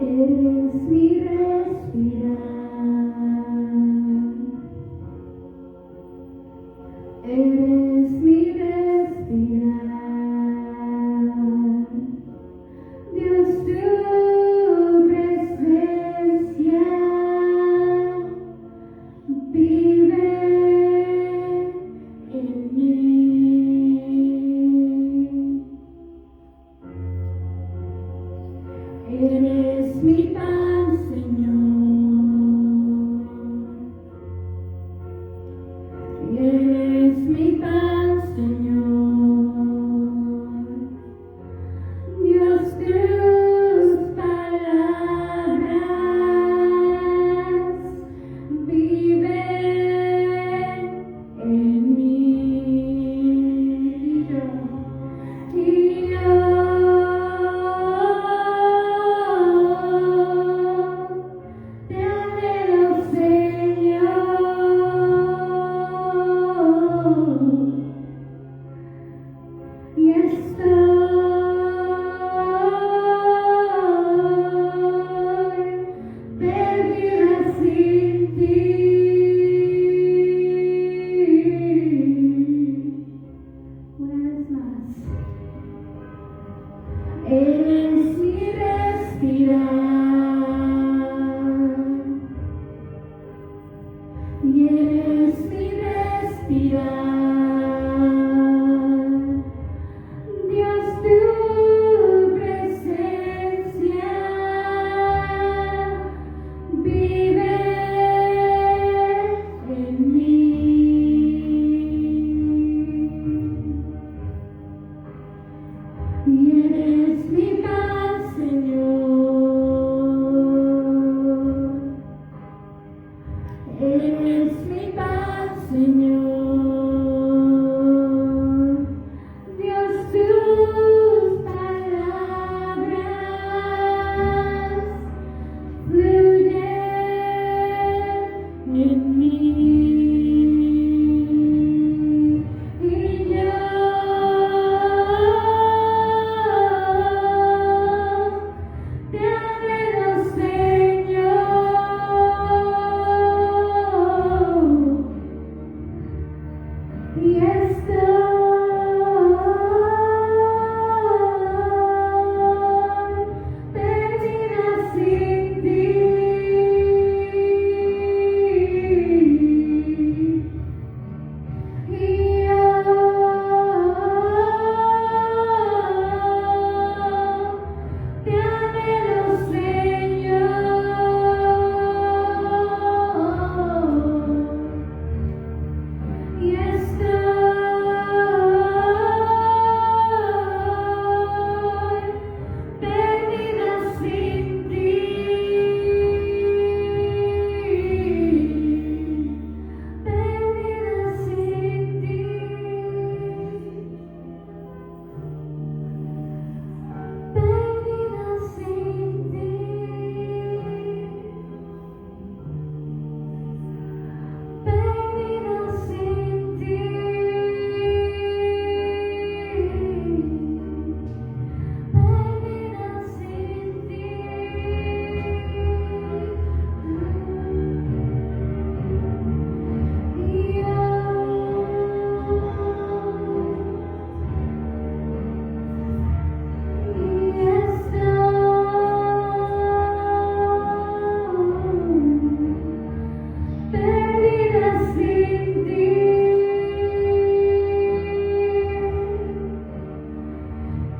Eres mi respirar, eres mi respirar. Dios, tu presencia vive en mí. Eres mi pan, Señor, eres mi pan, Señor. Dios, tus palabras viven en mí. Y yo te anhelo, Señor, y estoy perdida sin ti. Una vez más. Eres mi respirar, y eres mi respirar. Dios, tu presencia vive en mí. Y eres mi paz, Señor, eres mi paz, Señor. Dios, tus palabras fluyen en mí. Y yo te anhelo, Señor, y estoy perdida sin ti. Y yo te anhelo, Señor, y estoy perdida sin ti. Perdida sin ti. Perdida sin ti. Perdida sin ti. Perdida sin ti. Y yo perdida sin ti.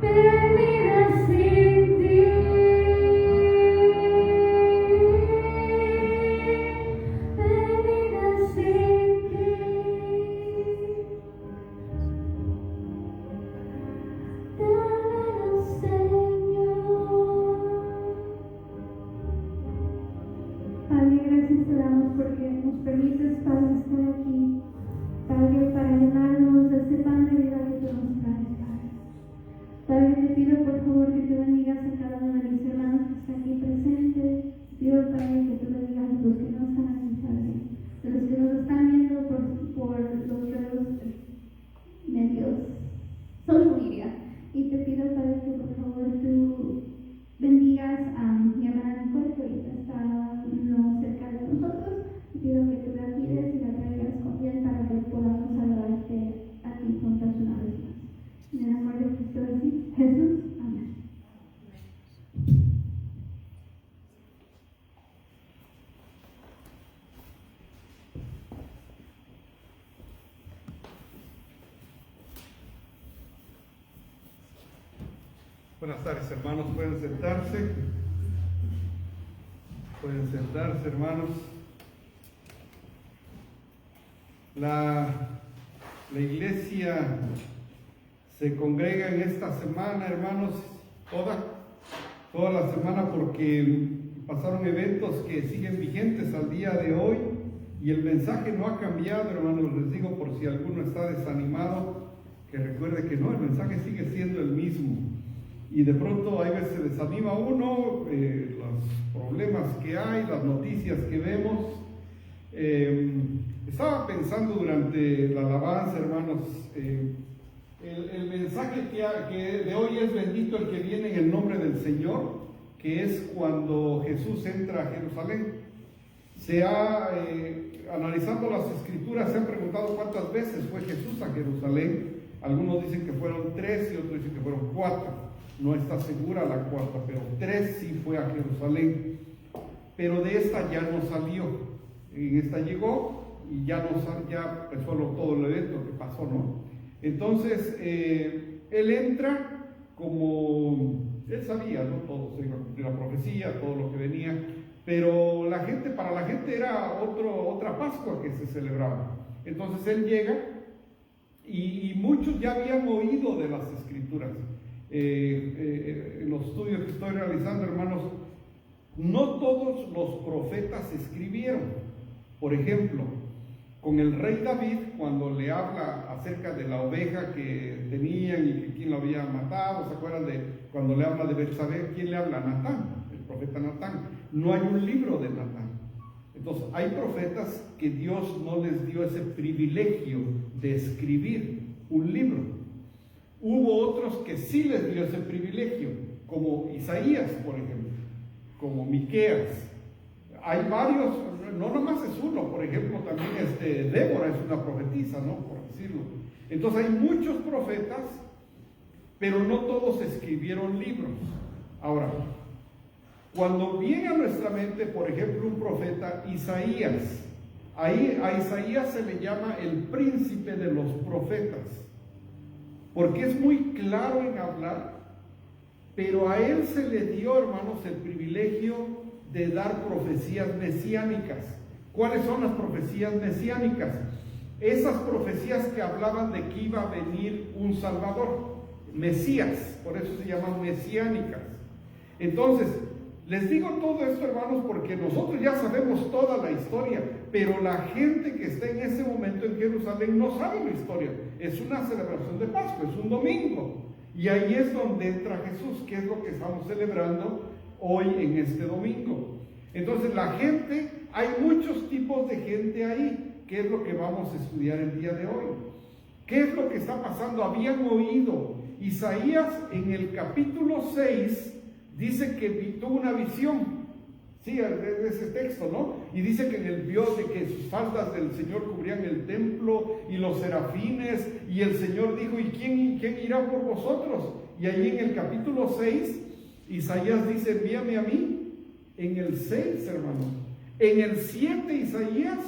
Perdida sin ti. Perdida sin ti. Te anhelo, Señor. Padre, gracias te damos porque nos permites, Padre, estar aquí, Padre, para llenarnos de ese pan de vida que tú nos traes, Padre. Padre, te pido por favor que tú bendigas a cada uno de mis hermanos que está aquí presente. Pido, Padre, que tú bendigas a los que no están aquí, Padre, de los que nos están viendo por los redes medios, social media. Y te pido, Padre, que por favor tú bendigas a mi hermana Buenas tardes, hermanos. Pueden sentarse. Pueden sentarse, hermanos. La iglesia se congrega en esta semana, hermanos, toda la semana, porque pasaron eventos que siguen vigentes al día de hoy y el mensaje no ha cambiado, hermanos. Les digo, por si alguno está desanimado, que recuerde que no, el mensaje sigue siendo el mismo. Y de pronto hay veces se desanima uno, los problemas que hay, las noticias que vemos. Estaba pensando durante la alabanza, hermanos, el mensaje que de hoy es bendito el que viene en el nombre del Señor, que es cuando Jesús entra a Jerusalén. Analizando las escrituras, se han preguntado cuántas veces fue Jesús a Jerusalén. Algunos dicen que fueron 3 y otros dicen que fueron 4. No está segura la cuarta, pero 3 sí fue a Jerusalén. Pero de esta ya no salió. En esta llegó y ya fue todo el evento que pasó, ¿no? Entonces, él entra como él sabía, ¿no? Todo se iba a cumplir la profecía, todo lo que venía. Pero para la gente era otra Pascua que se celebraba. Entonces él llega y muchos ya habían oído de las escrituras. En los estudios que estoy realizando, hermanos, no todos los profetas escribieron. Por ejemplo, con el rey David, cuando le habla acerca de la oveja que tenían y que quién lo había matado, ¿se acuerdan de cuando le habla de Betsabé? ¿Quién le habla? Natán, el profeta Natán. No hay un libro de Natán. Entonces, hay profetas que Dios no les dio ese privilegio de escribir un libro. Hubo otros que sí les dio ese privilegio, como Isaías, por ejemplo, como Miqueas. Hay varios, no nomás es uno, por ejemplo, también Débora es una profetisa, ¿no? Por decirlo. Entonces hay muchos profetas, pero no todos escribieron libros. Ahora, cuando viene a nuestra mente, por ejemplo, un profeta, Isaías, a Isaías se le llama el príncipe de los profetas, porque es muy claro en hablar, pero a él se le dio, hermanos, el privilegio de dar profecías mesiánicas. ¿Cuáles son las profecías mesiánicas? Esas profecías que hablaban de que iba a venir un Salvador, Mesías, por eso se llaman mesiánicas. Entonces, les digo todo esto, hermanos, porque nosotros ya sabemos toda la historia, pero la gente que está en ese momento en Jerusalén no sabe la historia. Es una celebración de Pascua, es un domingo. Y ahí es donde entra Jesús, que es lo que estamos celebrando hoy en este domingo. Entonces la gente, hay muchos tipos de gente ahí, que es lo que vamos a estudiar el día de hoy. ¿Qué es lo que está pasando? Habían oído. Isaías en el capítulo 6 dice que tuvo una visión. Sí, de ese texto, ¿no? Y dice que en él vio de que sus faldas del Señor cubrían el templo y los serafines, y el Señor dijo, ¿y quién irá por vosotros? Y ahí en el capítulo 6, Isaías dice, envíame a mí. En el 6, hermanos. En el 7, Isaías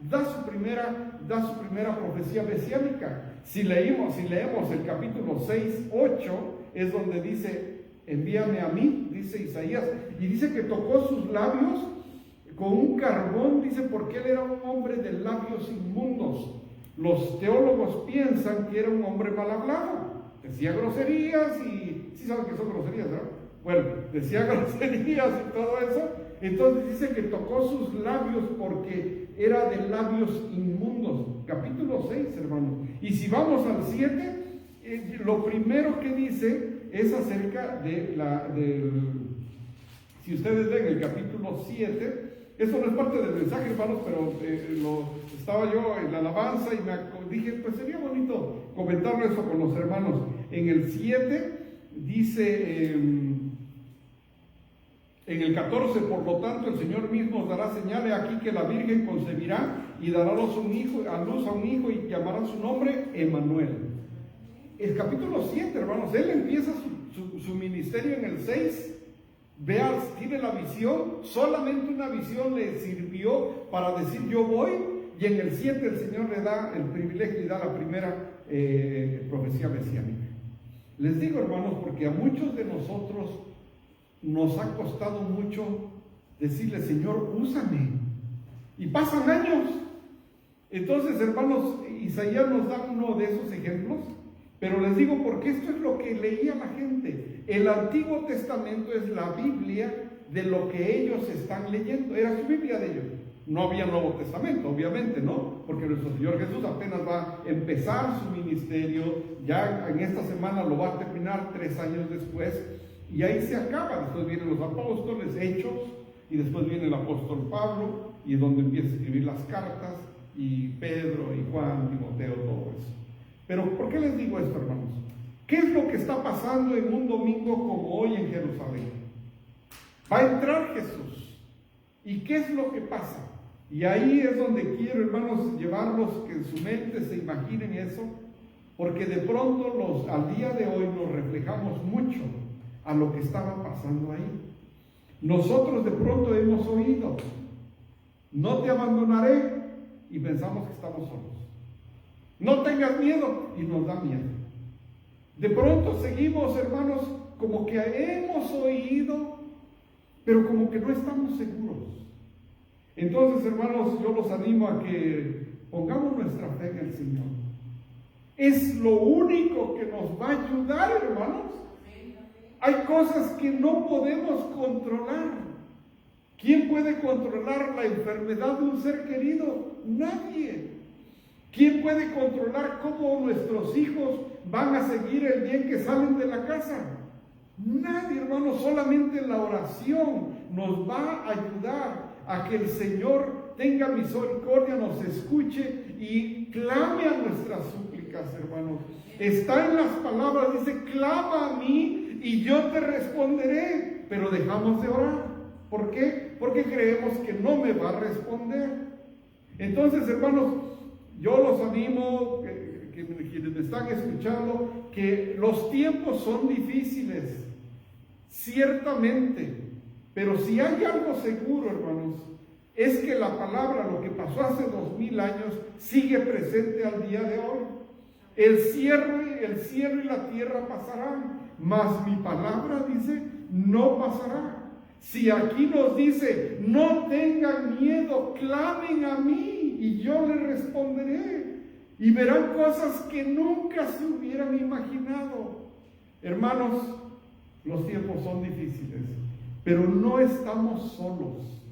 da su primera profecía mesiánica. Si leemos el capítulo 6, 8, es donde dice, envíame a mí, dice Isaías, y dice que tocó sus labios con un carbón, dice, porque él era un hombre de labios inmundos. Los teólogos piensan que era un hombre mal hablado, decía groserías, y sí saben que son groserías, ¿verdad? Bueno, decía groserías y todo eso. Entonces dice que tocó sus labios porque era de labios inmundos. Capítulo 6, hermanos. Y si vamos al 7, lo primero que dice es acerca si ustedes ven el capítulo 7, eso no es parte del mensaje, hermanos, pero estaba yo en la alabanza y dije, pues sería bonito comentarlo eso con los hermanos. En el 7 dice, en el 14, por lo tanto, el Señor mismo os dará señales aquí que la Virgen concebirá y dará a luz a un hijo y llamará su nombre Emmanuel. El capítulo 7, hermanos, él empieza su ministerio en el 6. Vean, tiene la visión, solamente una visión le sirvió para decir yo voy, y en el 7 el Señor le da el privilegio y da la primera profecía mesiánica. Les digo, hermanos, porque a muchos de nosotros nos ha costado mucho decirle, Señor, úsame. Y pasan años. Entonces, hermanos, Isaías nos da uno de esos ejemplos, pero les digo porque esto es lo que leía la gente. El Antiguo Testamento es la Biblia de lo que ellos están leyendo. Era su Biblia de ellos. No había Nuevo Testamento, obviamente, ¿no? Porque nuestro Señor Jesús apenas va a empezar su ministerio, ya en esta semana lo va a terminar 3 años después, y ahí se acaba. Después vienen los apóstoles, Hechos, y después viene el apóstol Pablo, y es donde empieza a escribir las cartas, y Pedro, y Juan, Timoteo, todo eso. Pero, ¿por qué les digo esto, hermanos? ¿Qué es lo que está pasando en un domingo como hoy en Jerusalén? Va a entrar Jesús. ¿Y qué es lo que pasa? Y ahí es donde quiero, hermanos, llevarlos que en su mente se imaginen eso, porque de pronto al día de hoy nos reflejamos mucho a lo que estaba pasando ahí. Nosotros de pronto hemos oído, no te abandonaré, y pensamos que estamos solos. No tengas miedo, y nos da miedo. De pronto seguimos, hermanos, como que hemos oído, pero como que no estamos seguros. Entonces, hermanos, yo los animo a que pongamos nuestra fe en el Señor. Es lo único que nos va a ayudar, hermanos. Hay cosas que no podemos controlar. ¿Quién puede controlar la enfermedad de un ser querido? Nadie. ¿Quién puede controlar cómo nuestros hijos van a seguir el bien que salen de la casa? Nadie, hermanos. Solamente la oración nos va a ayudar a que el Señor tenga misericordia, nos escuche y clame a nuestras súplicas, hermanos. Está en las palabras, dice, clama a mí y yo te responderé. Pero dejamos de orar. ¿Por qué? Porque creemos que no me va a responder. Entonces, hermanos, yo los animo, quienes me están escuchando, que los tiempos son difíciles, ciertamente. Pero si hay algo seguro, hermanos, es que la palabra, lo que pasó hace 2000 años, sigue presente al día de hoy. El cielo y la tierra pasarán, mas mi palabra, dice, no pasará. Si aquí nos dice, no tengan miedo, clamen a mí y yo les responderé. Y verán cosas que nunca se hubieran imaginado. Hermanos, los tiempos son difíciles, pero no estamos solos.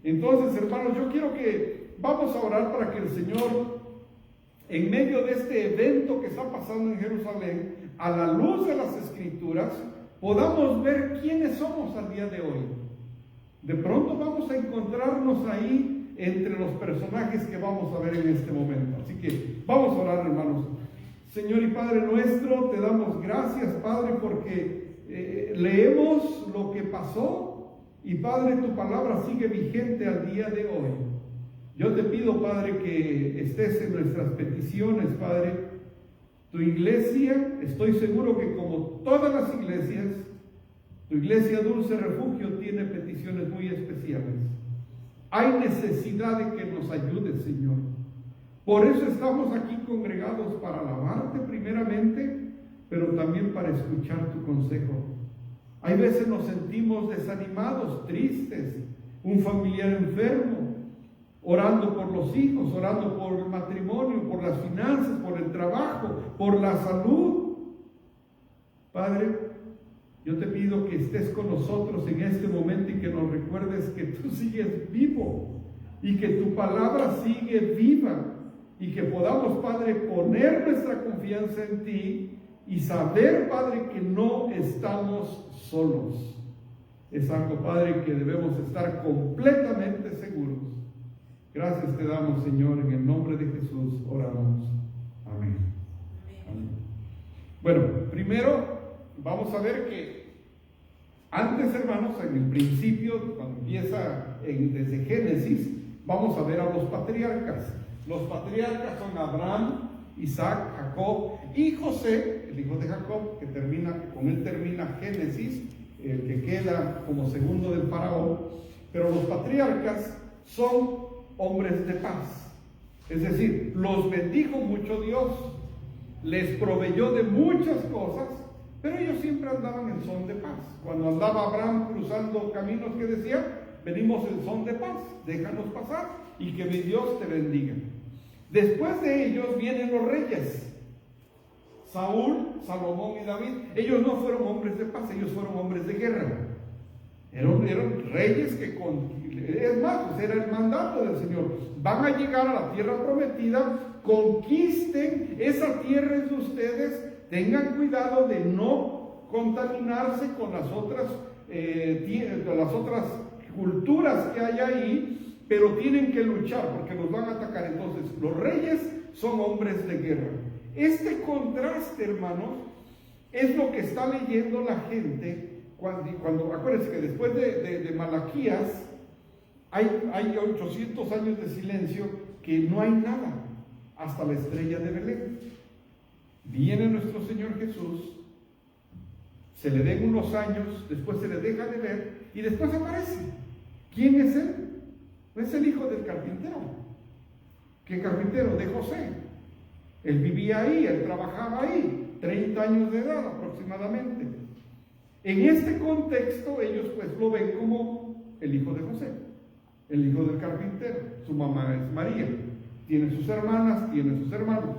Entonces, hermanos, yo quiero que vamos a orar para que el Señor, en medio de este evento que está pasando en Jerusalén, a la luz de las Escrituras, podamos ver quiénes somos al día de hoy. De pronto vamos a encontrarnos ahí entre los personajes que vamos a ver en este momento. Así que vamos a orar, hermanos. Señor y Padre nuestro, te damos gracias, Padre, porque leemos lo que pasó y, Padre, tu palabra sigue vigente al día de hoy. Yo te pido, Padre, que estés en nuestras peticiones, Padre. Tu iglesia, estoy seguro que como todas las iglesias, tu iglesia Dulce Refugio tiene peticiones muy especiales. Hay necesidad de que nos ayudes, Señor. Por eso estamos aquí congregados, para alabarte primeramente, pero también para escuchar tu consejo. Hay veces nos sentimos desanimados, tristes, un familiar enfermo, orando por los hijos, orando por el matrimonio, por las finanzas, por el trabajo, por la salud. Padre, yo te pido que estés con nosotros en este momento y que nos recuerdes que tú sigues vivo y que tu palabra sigue viva y que podamos, Padre, poner nuestra confianza en ti y saber, Padre, que no estamos solos. Es algo, Padre, que debemos estar completamente seguros. Gracias te damos, Señor, en el nombre de Jesús oramos. Amén. Amén. Bueno, primero vamos a ver que antes, hermanos, en el principio, cuando empieza desde Génesis, vamos a ver a los patriarcas. Los patriarcas son Abraham, Isaac, Jacob y José, el hijo de Jacob, con él termina Génesis, el que queda como segundo del faraón. Pero los patriarcas son hombres de paz. Es decir, los bendijo mucho Dios, les proveyó de muchas cosas, Pero ellos siempre andaban en son de paz. Cuando andaba Abraham cruzando caminos, que decía, venimos en son de paz, déjanos pasar y que mi Dios te bendiga. Después de ellos vienen los reyes, Saúl, Salomón y David. Ellos no fueron hombres de paz, ellos fueron hombres de guerra. Eran reyes que, es más, pues era el mandato del Señor. Van a llegar a la tierra prometida, conquisten, esa tierra es de ustedes, tengan cuidado de no contaminarse con las otras culturas que hay ahí, pero tienen que luchar porque los van a atacar. Entonces, los reyes son hombres de guerra. Este contraste, hermanos, es lo que está leyendo la gente cuando acuérdense que después de Malaquías hay 800 años de silencio, que no hay nada hasta la estrella de Belén. Viene nuestro Señor Jesús, se le den unos años, después se le deja de ver y después aparece. ¿Quién es él? Es el hijo del carpintero. ¿Qué carpintero? De José. Él vivía ahí, él trabajaba ahí, 30 años de edad aproximadamente. En este contexto ellos pues lo ven como el hijo de José, el hijo del carpintero. Su mamá es María, tiene sus hermanas, tiene sus hermanos.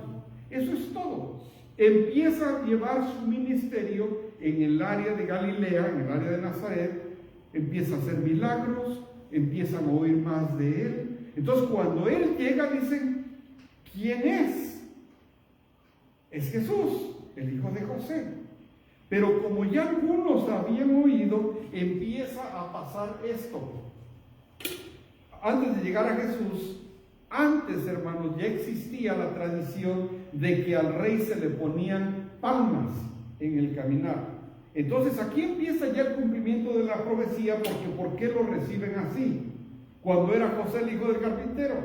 Eso es todo. Empieza a llevar su ministerio en el área de Galilea, en el área de Nazaret, empieza a hacer milagros, empiezan a oír más de él. Entonces cuando él llega dicen, ¿quién es? Es Jesús, el hijo de José. Pero como ya algunos habían oído, empieza a pasar esto. Antes de llegar a Jesús, antes, hermanos, ya existía la tradición de que al rey se le ponían palmas en el caminar. Entonces aquí empieza ya el cumplimiento de la profecía, porque ¿por qué lo reciben así? Cuando era José el hijo del carpintero,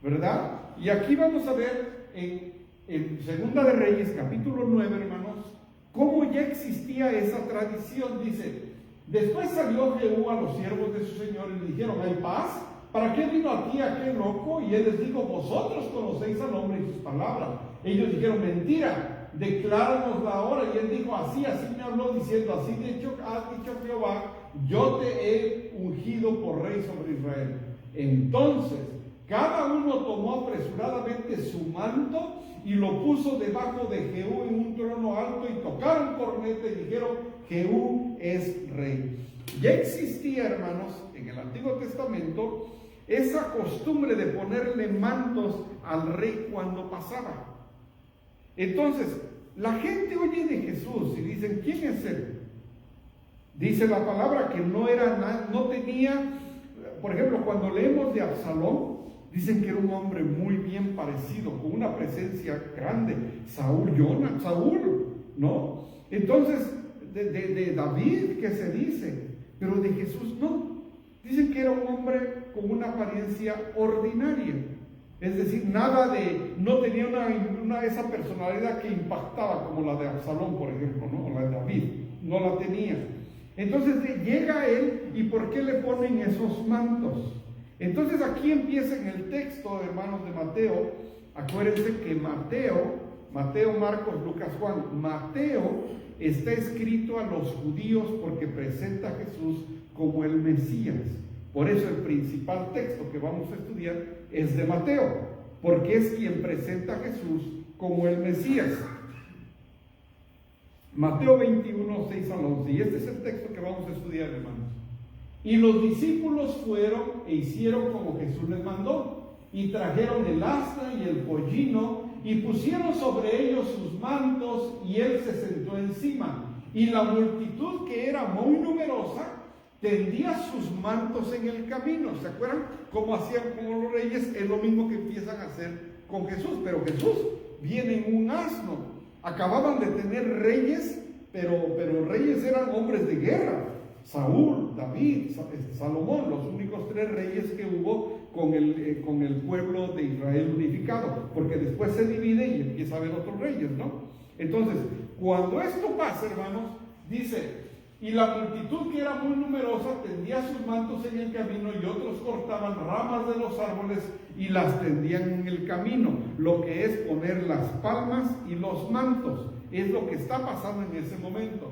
¿verdad? Y aquí vamos a ver en Segunda de Reyes, capítulo 9, hermanos, cómo ya existía esa tradición. Dice, después salió Jehú a los siervos de su señor y le dijeron, ¿hay paz? ¿Para qué vino aquí aquel loco? Y él les dijo, vosotros conocéis al hombre y sus palabras. Ellos dijeron, mentira, decláranos la hora. Y él dijo, así me habló, diciendo, así de hecho ha dicho Jehová, yo te he ungido por rey sobre Israel. Entonces cada uno tomó apresuradamente su manto y lo puso debajo de Jehú en un trono alto, y tocaron corneta y dijeron, Jehú es rey. Ya existía, hermanos, en el Antiguo Testamento esa costumbre de ponerle mantos al rey cuando pasaba. Entonces la gente oye de Jesús y dicen, ¿quién es él? Dice la palabra que no tenía, por ejemplo, cuando leemos de Absalón, dicen que era un hombre muy bien parecido, con una presencia grande. Saúl, ¿no? Entonces, de David, ¿qué se dice? Pero de Jesús no. Dicen que era un hombre con una apariencia ordinaria. Es decir, no tenía esa personalidad que impactaba como la de Absalón, por ejemplo, ¿no? O la de David, no la tenía. Entonces llega él, ¿y por qué le ponen esos mantos? Entonces aquí empieza en el texto, hermanos, de Mateo. Acuérdense que Mateo, Marcos, Lucas, Juan, Mateo está escrito a los judíos porque presenta a Jesús como el Mesías. Por eso el principal texto que vamos a estudiar es de Mateo, porque es quien presenta a Jesús como el Mesías. Mateo 21, 6 al 11, y este es el texto que vamos a estudiar, hermanos. Y los discípulos fueron e hicieron como Jesús les mandó, y trajeron el asna y el pollino, y pusieron sobre ellos sus mantos, y él se sentó encima. Y la multitud, que era muy numerosa, tendía sus mantos en el camino. ¿Se acuerdan cómo hacían con los reyes? Es lo mismo que empiezan a hacer con Jesús, pero Jesús viene en un asno. Acababan de tener reyes, pero reyes eran hombres de guerra. Saúl, David, Salomón, los únicos 3 reyes que hubo con el pueblo de Israel unificado, porque después se divide y empieza a haber otros reyes, ¿no? Entonces, cuando esto pasa, hermanos, dice, y la multitud, que era muy numerosa, tendía sus mantos en el camino, y otros cortaban ramas de los árboles y las tendían en el camino, lo que es poner las palmas y los mantos. es lo que está pasando en ese momento.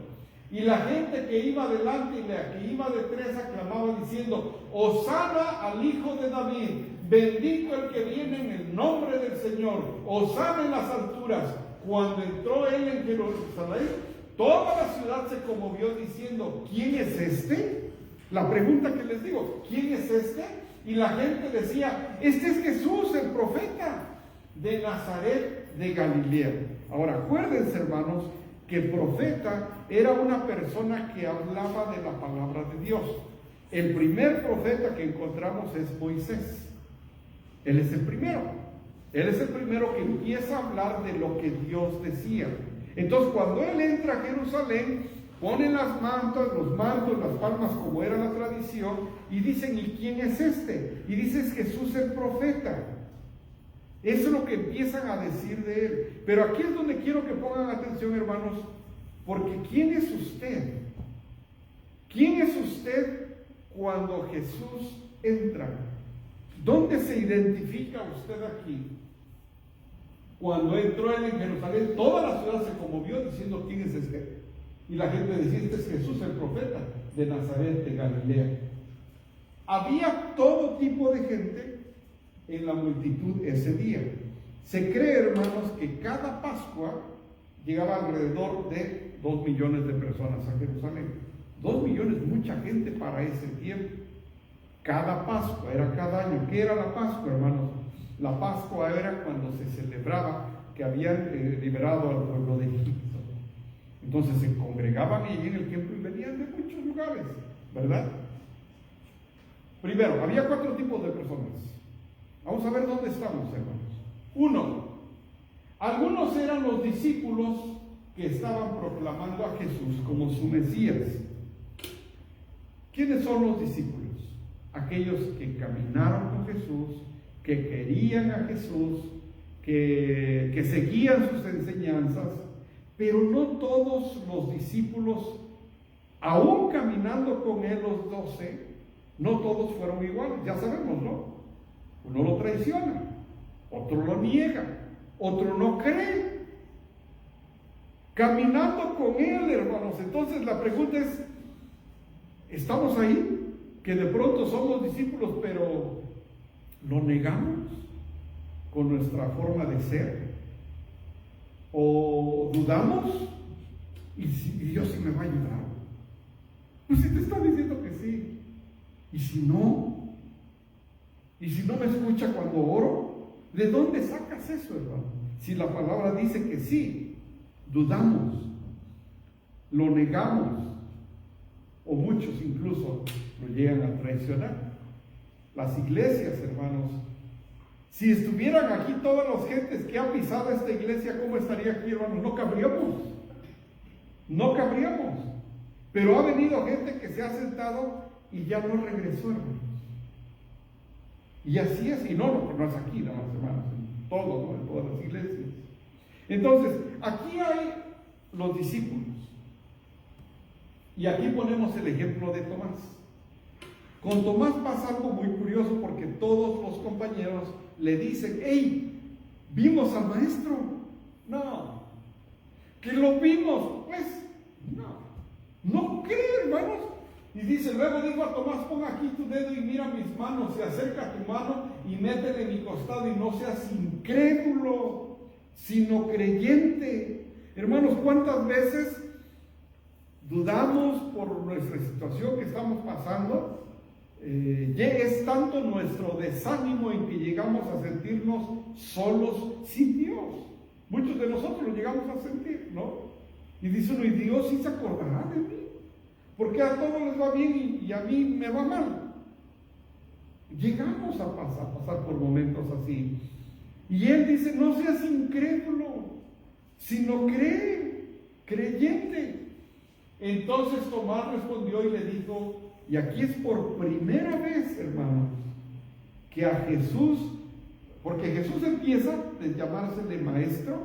Y la gente que iba delante y la que iba detrás aclamaba diciendo: Hosana al Hijo de David, bendito el que viene en el nombre del Señor, Hosana en las alturas. Cuando entró él en Jerusalén, toda la ciudad se conmovió diciendo: ¿quién es este? La pregunta que les digo, ¿quién es este? Y la gente decía: este es Jesús, el profeta de Nazaret de Galilea. Ahora, acuérdense, hermanos, que profeta era una persona que hablaba de la palabra de Dios. El primer profeta que encontramos es Moisés. Él es el primero. Él es el primero que empieza a hablar de lo que Dios decía. Entonces, cuando él entra a Jerusalén, ponen los mantos, las palmas, como era la tradición, y dicen: ¿y quién es este? Y dice: es Jesús el profeta. Eso es lo que empiezan a decir de él. Pero aquí es donde quiero que pongan atención, hermanos, porque ¿quién es usted? ¿Quién es usted cuando Jesús entra? ¿Dónde se identifica usted aquí? Cuando entró él en Jerusalén, toda la ciudad se conmovió diciendo: ¿quién es este? Y la gente decía: este es Jesús el profeta de Nazaret de Galilea. Había todo tipo de gente en la multitud ese día. Se cree, hermanos, que cada Pascua llegaba alrededor de 2 millones de personas a Jerusalén. 2 millones, mucha gente para ese tiempo. Cada Pascua, era cada año. ¿Qué era la Pascua, hermanos? La Pascua era cuando se celebraba que habían liberado al pueblo de Egipto. Entonces se congregaban allí en el templo y venían de muchos lugares, ¿verdad? Primero, había 4 tipos de personas. Vamos a ver dónde estamos, hermanos. 1. Algunos eran los discípulos que estaban proclamando a Jesús como su Mesías. ¿Quiénes son los discípulos? Aquellos que caminaron con Jesús, que querían a Jesús, que seguían sus enseñanzas, pero no todos los discípulos, aún caminando con él los 12, no todos fueron iguales. Ya sabemos, ¿no? Uno lo traiciona, otro lo niega, otro no cree. Caminando con él, hermanos. Entonces la pregunta es: ¿estamos ahí? Que de pronto somos discípulos, pero lo negamos con nuestra forma de ser, o dudamos. ¿Y Dios sí me va a ayudar? Pues si te está diciendo que sí, ¿y si no? ¿Y si no me escucha cuando oro? ¿De dónde sacas eso, hermano? Si la palabra dice que sí, dudamos, lo negamos, o muchos incluso lo llegan a traicionar. Las iglesias, hermanos, si estuvieran aquí todas las gentes que han pisado esta iglesia, ¿cómo estaría aquí, hermanos? No cabríamos, no cabríamos. Pero ha venido gente que se ha sentado y ya no regresó, hermanos. Y así es, y no es aquí, nada más, hermanos, en todo, ¿no? En todas las iglesias. Entonces, aquí hay los discípulos. Y aquí ponemos el ejemplo de Tomás. Con Tomás pasa algo muy curioso, porque todos los compañeros le dicen: ¡hey! ¿Vimos al maestro? No. ¿Que lo vimos? Pues no. No cree, hermanos. Y dice, luego dijo a Tomás: pon aquí tu dedo y mira mis manos, se acerca tu mano y métele en mi costado, y no seas incrédulo, sino creyente. Hermanos, ¿cuántas veces dudamos por nuestra situación que estamos pasando? Es tanto nuestro desánimo en que llegamos a sentirnos solos sin Dios. Muchos de nosotros lo llegamos a sentir, ¿no? Y dice uno: ¿y Dios sí se acordará de mí? Porque a todos les va bien y a mí me va mal. Llegamos a pasar por momentos así. Y él dice: no seas incrédulo, sino creyente. Entonces Tomás respondió y le dijo, y aquí es por primera vez, hermanos, que a Jesús, porque Jesús empieza de llamársele maestro,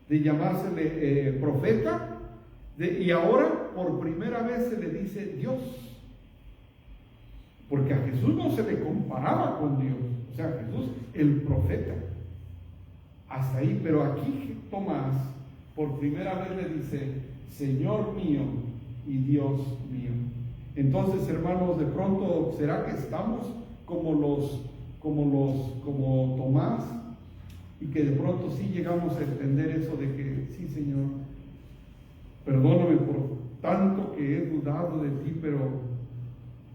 de llamársele profeta, y ahora por primera vez se le dice Dios. Porque a Jesús no se le comparaba con Dios, o sea, Jesús el profeta. Hasta ahí, pero aquí Tomás, por primera vez le dice, Señor mío y Dios mío. Entonces, hermanos, de pronto, ¿será que estamos como Tomás? Y que de pronto sí llegamos a entender eso de que, sí, Señor, perdóname por tanto que he dudado de ti, pero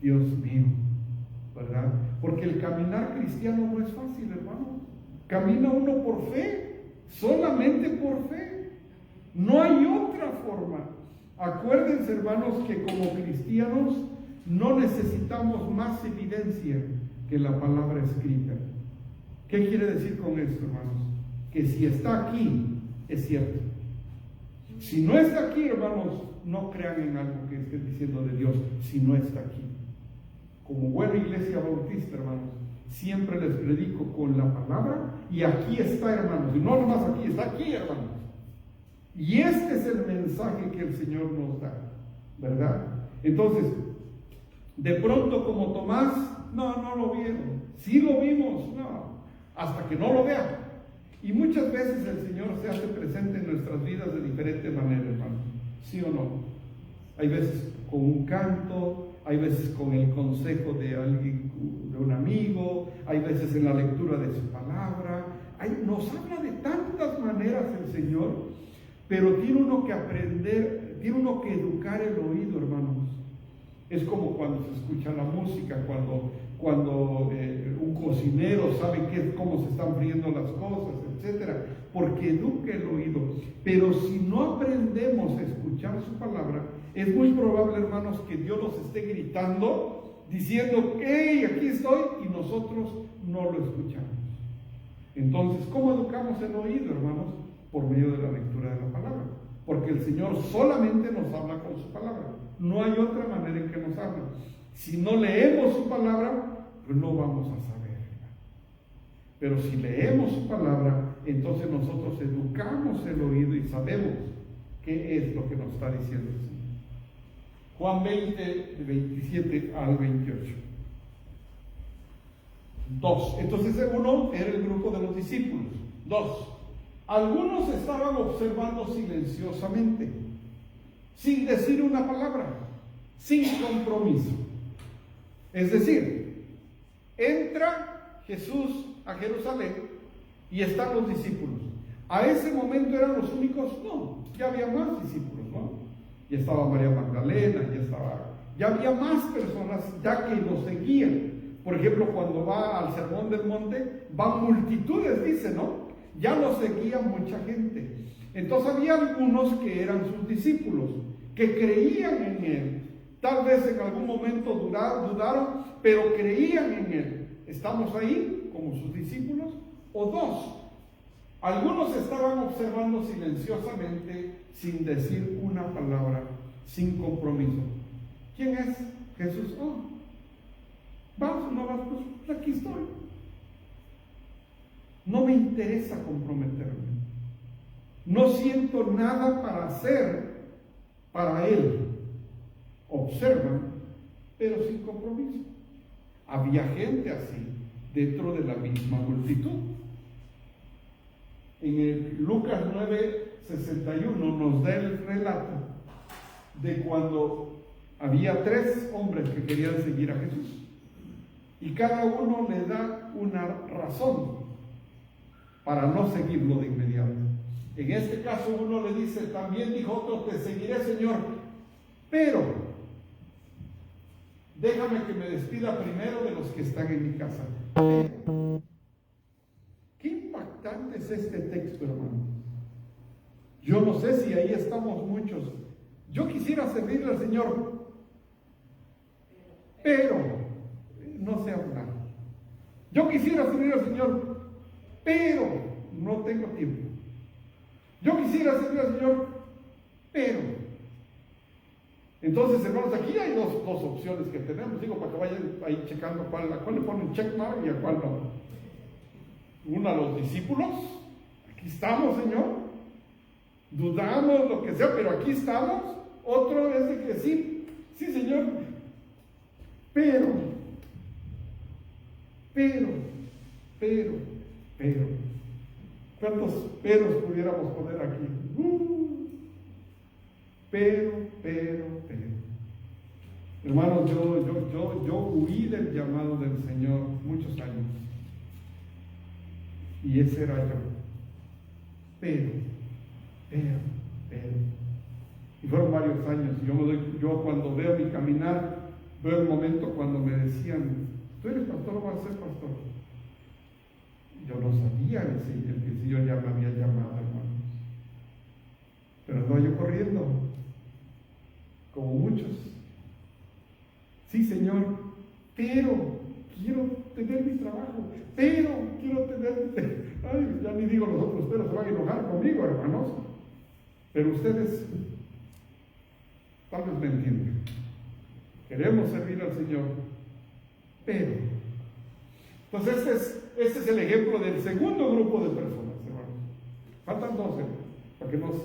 Dios mío, ¿verdad? Porque el caminar cristiano no es fácil, hermano. Camina uno por fe, solamente por fe. No hay otra forma. Acuérdense, hermanos, que como cristianos no necesitamos más evidencia que la palabra escrita. ¿Qué quiere decir con esto, hermanos? Que si está aquí, es cierto. Si no está aquí, hermanos, no crean en algo que esté diciendo de Dios, si no está aquí. Como buena iglesia bautista, hermanos, siempre les predico con la palabra, y aquí está, hermanos, y no nomás aquí, está aquí, hermanos. Y este es el mensaje que el Señor nos da, ¿verdad? Entonces, de pronto como Tomás, no lo vieron. Sí lo vimos, no, hasta que no lo vean. Y muchas veces el Señor se hace presente en nuestras vidas de diferente manera, hermano. ¿Sí o no? Hay veces con un canto, hay veces con el consejo de alguien, de un amigo, hay veces en la lectura de su palabra. Nos habla de tantas maneras el Señor, pero tiene uno que aprender, tiene uno que educar el oído, hermanos. Es como cuando se escucha la música, cuando un cocinero sabe cómo se están friendo las cosas, etcétera, porque educa el oído. Pero si no aprendemos a escuchar su palabra, es muy probable, hermanos, que Dios nos esté gritando, diciendo, ¡hey, aquí estoy! Y nosotros no lo escuchamos. Entonces, ¿cómo educamos el oído, hermanos? Por medio de la lectura de la palabra. Porque el Señor solamente nos habla con su palabra. No hay otra manera en que nos habla. Si no leemos su palabra, pues no vamos a saber. Pero si leemos su palabra, entonces nosotros educamos el oído y sabemos qué es lo que nos está diciendo el Señor. Juan 20, de 27 al 28. 2. Entonces uno era el grupo de los discípulos. 2. Algunos estaban observando silenciosamente, sin decir una palabra, sin compromiso. Es decir, entra Jesús a Jerusalén y están los discípulos. A ese momento eran los únicos, no, ya había más discípulos, ¿no? Ya estaba María Magdalena, ya había más personas ya que lo seguían. Por ejemplo, cuando va al Sermón del Monte, van multitudes, dice, ¿no? Ya lo seguía mucha gente. Entonces había algunos que eran sus discípulos, que creían en él. Tal vez en algún momento dudaron, pero creían en él. ¿Estamos ahí como sus discípulos? O 2. Algunos estaban observando silenciosamente, sin decir una palabra, sin compromiso. ¿Quién es? Jesús. Oh, ¿vas o no vas? Pues aquí estoy. No me interesa comprometerme. No siento nada para hacer para Él. Observan, pero sin compromiso. Había gente así dentro de la misma multitud. En el Lucas 9:61 nos da el relato de cuando había 3 hombres que querían seguir a Jesús. Y cada uno le da una razón para no seguirlo de inmediato. En este caso uno le dice, también dijo otro, te seguiré, Señor, pero déjame que me despida primero de los que están en mi casa. Qué impactante es este texto, hermano. Yo no sé si ahí estamos muchos. Yo quisiera servirle al Señor, pero no sé hablar. Yo quisiera servir al Señor, pero no tengo tiempo. Yo quisiera servir al Señor, pero. Entonces, hermanos, aquí hay dos opciones que tenemos, digo, para que vayan ahí checando a cuál le ponen check mark y a cuál no. Una a los discípulos, aquí estamos, Señor. Dudamos, lo que sea, pero aquí estamos. Otro es de que sí, Señor, pero. ¿Cuántos peros pudiéramos poner aquí? Pero. Hermanos, yo huí del llamado del Señor muchos años. Y ese era yo. Pero. Y fueron varios años. Y yo cuando veo mi caminar, veo el momento cuando me decían, ¿tú eres pastor o vas a ser pastor? Yo no sabía que el Señor ya me había llamado, hermanos. Pero andaba yo corriendo, como muchos. Sí, Señor, pero quiero tener mi trabajo, pero quiero tener... Ay, ya ni digo los otros, pero se van a enojar conmigo, hermanos. Pero ustedes tal vez me entiendan. Queremos servir al Señor, pero... Entonces este es el ejemplo del segundo grupo de personas, hermanos. Faltan 12, para que nos...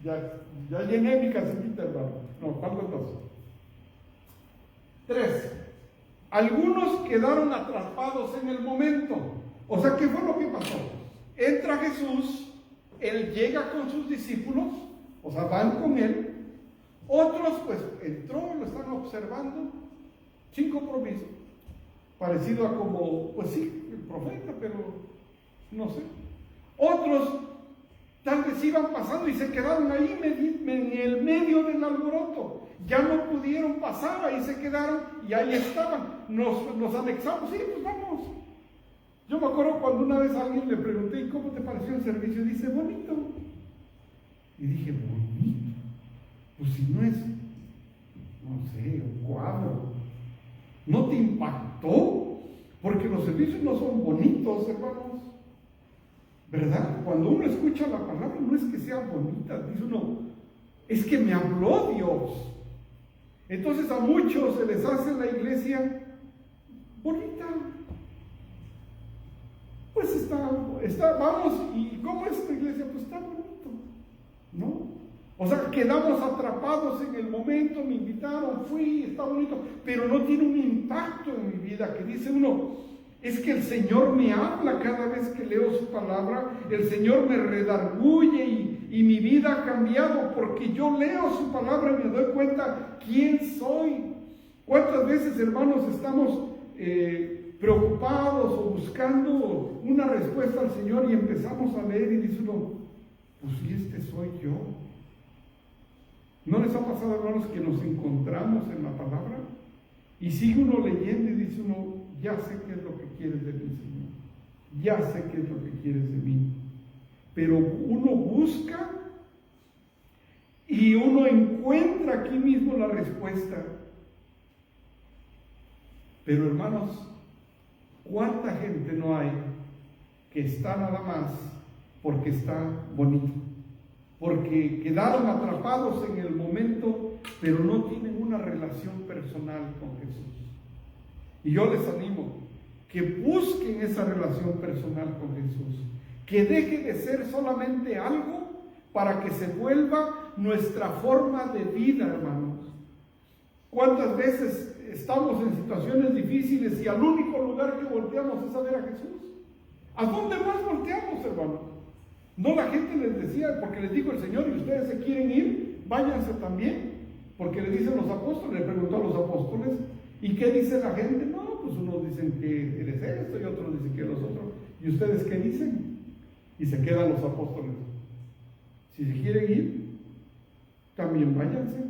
Ya llené mi casillita, hermano. No, faltan 12. 3. Algunos quedaron atrapados en el momento. O sea, ¿qué fue lo que pasó? Entra Jesús, Él llega con sus discípulos, o sea, van con Él. Otros, pues, entró, lo están observando, sin compromiso. Parecido a como, pues sí, el profeta, pero no sé. Otros, tal vez iban pasando y se quedaron ahí en el medio del alboroto. Ya no pudieron pasar, ahí se quedaron y ahí estaban. Nos anexamos, sí, pues vamos. Yo me acuerdo cuando una vez a alguien le pregunté, ¿y cómo te pareció el servicio? Dice, bonito. Y dije, bonito. Pues si no es, no sé, un cuadro. ¿No te impactó? Porque los servicios no son bonitos, hermanos. ¿Verdad? Cuando uno escucha la palabra, no es que sea bonita, dice uno, es que me habló Dios. Entonces a muchos se les hace la iglesia bonita. Pues está, vamos, ¿y cómo es la iglesia? Pues está bonito, ¿no? O sea, quedamos atrapados en el momento, me invitaron, fui, está bonito, pero no tiene un impacto en mi vida, que dice uno, es que el Señor me habla cada vez que leo su palabra, el Señor me redarguye y mi vida ha cambiado porque yo leo su palabra y me doy cuenta quién soy. ¿Cuántas veces, hermanos, estamos preocupados o buscando una respuesta al Señor y empezamos a leer y dice uno, pues si este soy yo? ¿No les ha pasado, hermanos, que nos encontramos en la palabra y sigue uno leyendo y dice uno, ya sé qué es lo que quieres de mí, Señor, ya sé qué es lo que quieres de mí? Pero uno busca y uno encuentra aquí mismo la respuesta. Pero, hermanos, ¿cuánta gente no hay que está nada más porque está bonito? Porque quedaron atrapados en el momento, pero no tienen una relación personal con Jesús. Y yo les animo que busquen esa relación personal con Jesús, que deje de ser solamente algo para que se vuelva nuestra forma de vida, hermanos. ¿Cuántas veces estamos en situaciones difíciles y al único lugar que volteamos es a ver a Jesús? ¿A dónde más volteamos, hermanos? No, la gente les decía, porque les dijo el Señor, y ustedes se quieren ir, váyanse también, porque le dicen los apóstoles, le preguntó a los apóstoles, ¿y qué dice la gente? No, pues unos dicen que eres esto y otros dicen que los otros, ¿y ustedes qué dicen? Y se quedan los apóstoles. Si se quieren ir, también váyanse.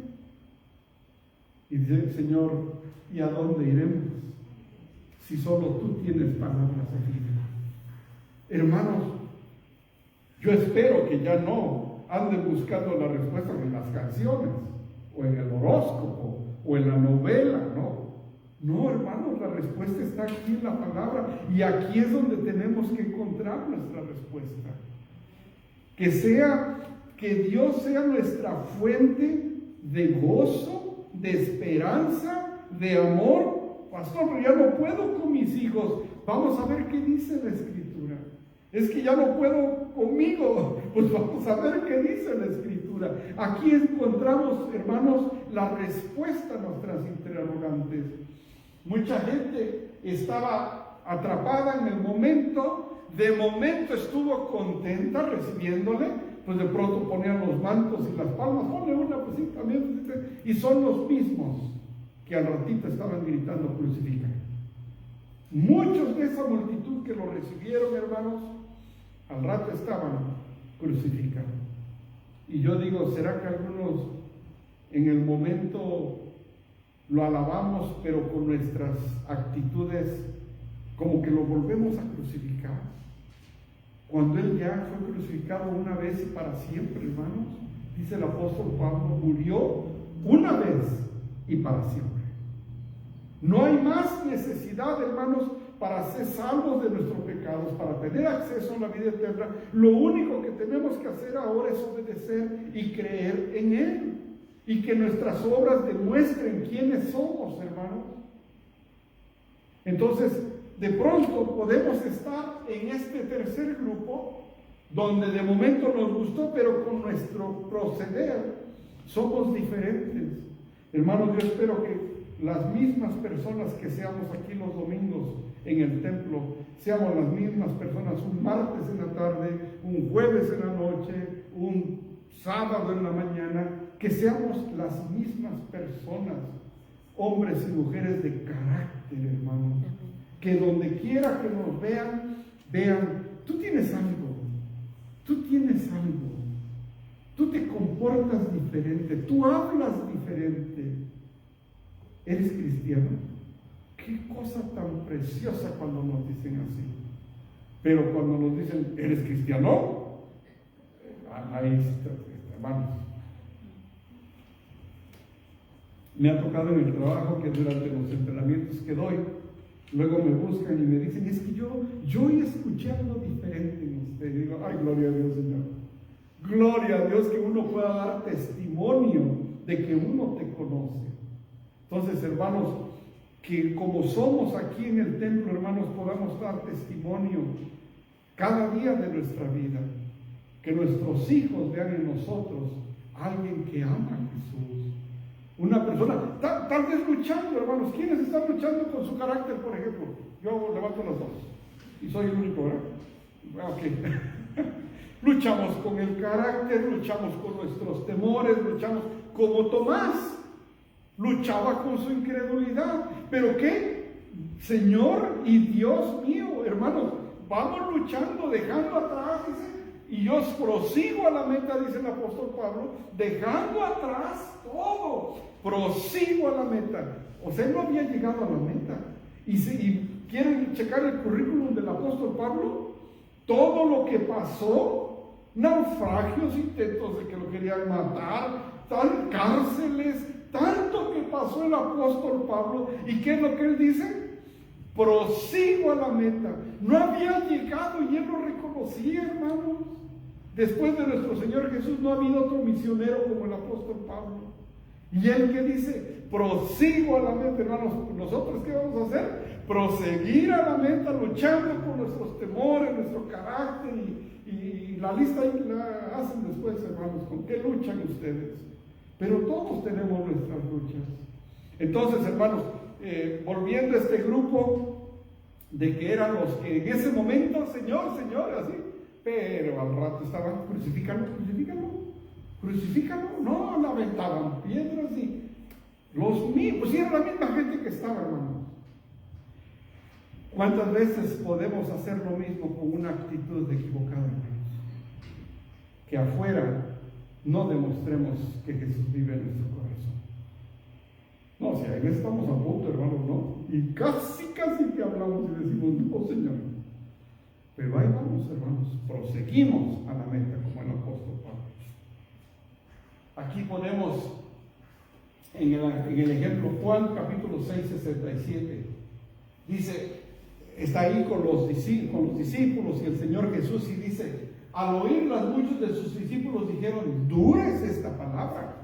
Y dice el Señor, ¿y a dónde iremos? Si solo tú tienes palabras de vida. Hermanos, yo espero que ya no anden buscando la respuesta en las canciones, o en el horóscopo, o en la novela, ¿no? No, hermanos, la respuesta está aquí en la palabra, y aquí es donde tenemos que encontrar nuestra respuesta. Que Dios sea nuestra fuente de gozo, de esperanza, de amor. Pastor, pero ya no puedo con mis hijos. Vamos a ver qué dice la Escritura. Es que ya no puedo conmigo. Pues vamos a ver qué dice la Escritura. Aquí encontramos, hermanos, la respuesta a nuestras interrogantes. Mucha gente estaba atrapada en el momento, de momento estuvo contenta recibiéndole, pues de pronto ponían los mantos y las palmas, ponle una, pues sí, también, y son los mismos que al ratito estaban gritando crucifican. Muchos de esa multitud que lo recibieron, hermanos, al rato estaban crucificados. Y yo digo, ¿será que algunos en el momento lo alabamos, pero con nuestras actitudes como que lo volvemos a crucificar? Cuando Él ya fue crucificado una vez y para siempre, hermanos, dice el apóstol Pablo, murió una vez y para siempre. No hay más necesidad, hermanos, para ser salvos de nuestros pecados, para tener acceso a la vida eterna. Lo único que tenemos que hacer ahora es obedecer y creer en Él. Y que nuestras obras demuestren quiénes somos, hermanos. Entonces, de pronto podemos estar en este tercer grupo, donde de momento nos gustó, pero con nuestro proceder somos diferentes. Hermanos, yo espero que las mismas personas que seamos aquí los domingos en el templo, seamos las mismas personas un martes en la tarde, un jueves en la noche, un sábado en la mañana, que seamos las mismas personas, hombres y mujeres de carácter, hermanos, que donde quiera que nos vean, tú tienes algo, tú te comportas diferente, tú hablas diferente. ¿Eres cristiano? Qué cosa tan preciosa cuando nos dicen así. Pero cuando nos dicen, ¿eres cristiano? Ahí está, hermanos. Me ha tocado en el trabajo que durante los entrenamientos que doy, luego me buscan y me dicen, es que yo escuché algo diferente en usted. Y digo, ay, gloria a Dios, Señor. Gloria a Dios que uno pueda dar testimonio de que uno te conoce. Entonces, hermanos, que como somos aquí en el templo, hermanos, podamos dar testimonio cada día de nuestra vida. Que nuestros hijos vean en nosotros a alguien que ama a Jesús. Una persona, tal vez luchando, hermanos. ¿Quiénes están luchando con su carácter, por ejemplo? Yo levanto las dos. Y soy el único, ¿verdad? Ok. Luchamos con el carácter, luchamos con nuestros temores, luchamos como Tomás. Luchaba con su incredulidad. ¿Pero qué? Señor y Dios mío, hermanos, vamos luchando, dejando atrás, dice, y yo prosigo a la meta, dice el apóstol Pablo, dejando atrás todo, prosigo a la meta. O sea, no había llegado a la meta. Y quieren checar el currículum del apóstol Pablo, todo lo que pasó, naufragios, intentos de que lo querían matar, cárceles, tanto que pasó el apóstol Pablo. ¿Y qué es lo que él dice? Prosigo a la meta. No había llegado y él lo reconocía, hermanos. Después de nuestro Señor Jesús no ha habido otro misionero como el apóstol Pablo. Y él que dice, prosigo a la meta, hermanos. ¿Nosotros qué vamos a hacer? Proseguir a la meta, luchando con nuestros temores, nuestro carácter, y la lista ahí la hacen después, hermanos. ¿Con qué luchan ustedes? Pero todos tenemos nuestras luchas. Entonces, hermanos, volviendo a este grupo de que eran los que en ese momento, Señor, así, pero al rato estaban, crucifícalo, no, la aventaban piedras y los mismos, pues era la misma gente que estaba, hermanos. ¿Cuántas veces podemos hacer lo mismo con una actitud equivocada, hermanos? Que afuera no demostremos que Jesús vive en nuestro corazón. No, o sea, en eso estamos a punto, hermanos, ¿no? Y casi que hablamos y decimos, no, Señor. Pero ahí vamos, hermanos, proseguimos a la meta como el apóstol Pablo. Aquí ponemos en el ejemplo Juan capítulo 6, 67. Dice, está ahí con los discípulos y el Señor Jesús, y dice, al oírlas muchos de sus discípulos dijeron, dura es esta palabra.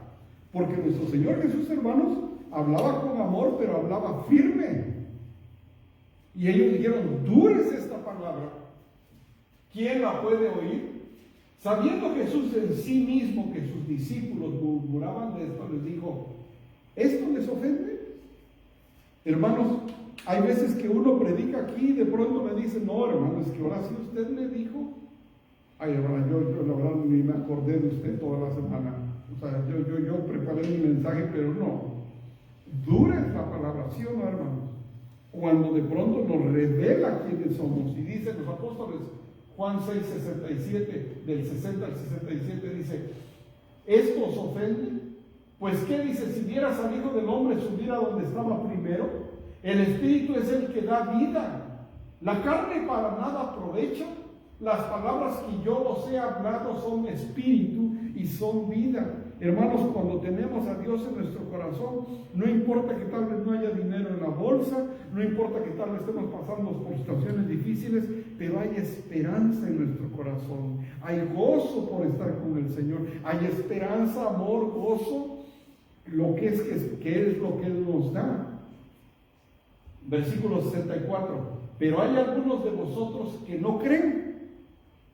Porque nuestro Señor Jesús, hermanos, hablaba con amor, pero hablaba firme. Y ellos dijeron, dura es esta palabra. ¿Quién la puede oír? Sabiendo Jesús en sí mismo que sus discípulos murmuraban de esto, les dijo, ¿esto les ofende? Hermanos, hay veces que uno predica aquí y de pronto me dice, no, hermano, es que ahora sí usted me dijo. Ay, hermana, yo la verdad ni me acordé de usted toda la semana. O sea, yo preparé mi mensaje, pero no. Dura es la palabra, ¿sí o no, hermanos? Cuando de pronto nos revela quiénes somos. Y dicen los apóstoles, Juan 6:67, del 60 al 67, dice: ¿esto os ofende? Pues ¿qué dice? Si vieras al Hijo del Hombre subir a donde estaba primero, el Espíritu es el que da vida. La carne para nada aprovecha. Las palabras que yo os he hablado son espíritu y son vida. Hermanos, cuando tenemos a Dios en nuestro corazón, no importa que tal vez no haya dinero en la bolsa, no importa que tal vez estemos pasando por situaciones difíciles, pero hay esperanza en nuestro corazón, hay gozo por estar con el Señor, hay esperanza, amor, gozo, lo que es lo que Él nos da. Versículo 64, pero hay algunos de vosotros que no creen,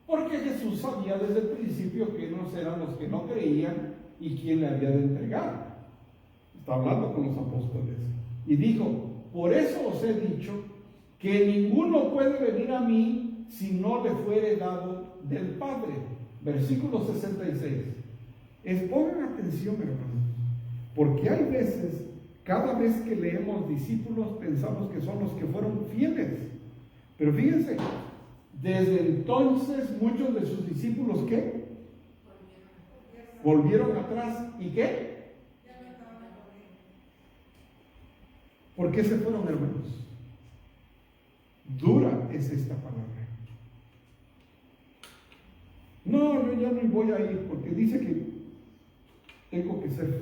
porque Jesús sabía desde el principio que no eran los que no creían y quién le había de entregar. Está hablando con los apóstoles. Y dijo: por eso os he dicho que ninguno puede venir a mí si no le fuere dado del Padre. Versículo 66. Pongan atención, hermanos, porque hay veces, cada vez que leemos discípulos, pensamos que son los que fueron fieles. Pero fíjense, desde entonces muchos de sus discípulos, ¿qué? Volvieron atrás. ¿Y qué? ¿Por qué se fueron, hermanos? Dura es esta palabra. No, yo ya no voy a ir porque dice que tengo que ser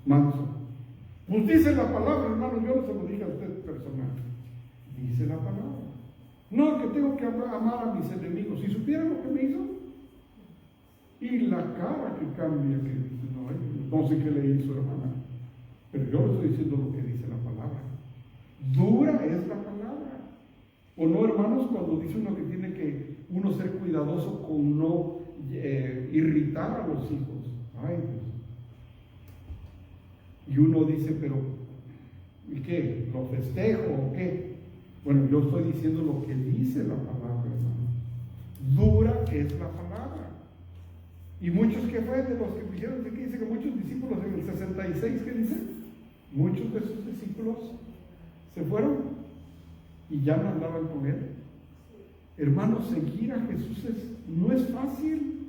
manso. Pues dice la palabra, hermano, yo no se lo dije a usted personal. Dice la palabra. No, que tengo que amar a mis enemigos. Si supieran lo que me hizo, y la cara que cambia, que dice, no sé qué le hizo, hermana, pero yo le estoy diciendo lo que dice la palabra. Dura es la palabra. ¿O no, hermanos? Cuando dice uno que tiene que uno ser cuidadoso con no irritar a los hijos. Ay, Dios. Y uno dice, pero ¿y qué? ¿Lo festejo o qué? Bueno, yo estoy diciendo lo que dice la palabra, hermano. Dura es la palabra. Y muchos que fue de los que dijeron, ¿qué dice? Que muchos discípulos en el 66, ¿qué dice? Muchos de sus discípulos se fueron y ya no andaban con él. Hermanos, seguir a Jesús no es fácil.